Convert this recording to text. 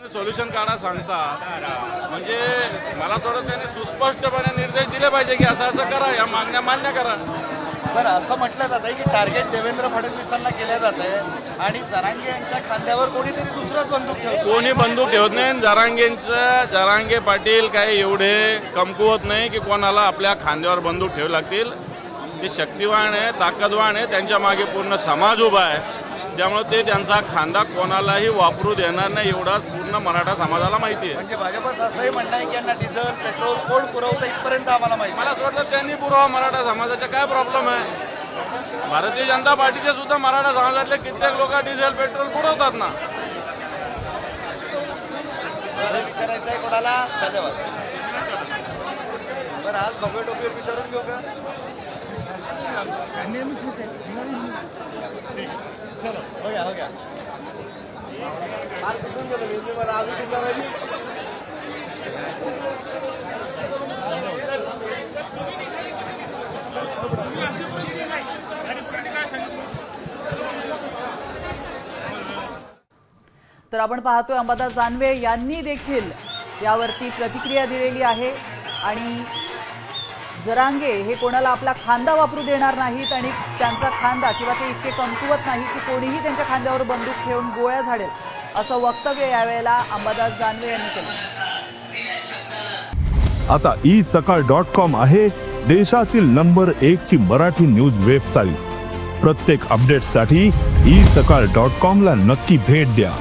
काहीतरी सोल्युशन काढा सांगता, म्हणजे मला थोडं त्यांनी सुस्पष्टपणे निर्देश दिले पाहिजे की असं असं करा, या मागण्या मान्य करा. बरं, असं म्हटलं जात आहे की टार्गेट देवेंद्र फडणवीसांना केलं जात आहे आणि जरांगे यांच्या खांद्यावर कोणीतरी दुसराच बंदूक ठेवतो. कोणी बंदूक ठेवत नाही. जरांगे पाटील काही एवढे कमकुवत नाही की कोणाला आपल्या खांद्यावर बंदूक ठेवू लागतील. ते शक्तिवान आहे, ताकदवान आहे, त्यांच्या मागे पूर्ण समाज उभा आहे. त्यामुळे ते त्यांचा खांदा कोणालाही वापरू देणार नाही एवढा पूर्ण मराठा समाजाला माहिती आहे. म्हणजे भाजपचं असंही म्हणणं आहे की यांना डिझेल पेट्रोल कोण पुरवतं इथपर्यंत आम्हाला माहिती. मला असं वाटतं त्यांनी पुरावा मराठा समाजाचा काय प्रॉब्लेम आहे. भारतीय जनता पार्टीचे सुद्धा मराठा समाजातले कित्येक लोक डिझेल पेट्रोल पुरवतात ना. विचारायचं आहे कोणाला? धन्यवाद. बरं, आज भगवे टोपीवर विचारून घेऊ का? चलो, हो गया, हो गया. तर आपण पाहतोय अंबादास दानवे यांनी देखील यावरती प्रतिक्रिया दिलेली आहे आणि जरांगे हे कोणाला आपला खांदा वापरू देणार नाहीत आणि त्यांचा खांदा किंवा ते इतके कमकुवत नाही की कोणीही त्यांच्या खांद्यावर बंदूक ठेवून गोळ्या झाडेल, असं वक्तव्य यावेळेला अंबादास दानवे यांनी केलं. आता isakal.com आहे देशातील नंबर 1 ची मराठी न्यूज वेबसाईट. प्रत्येक अपडेटसाठी isakal.com ला नक्की भेट द्या.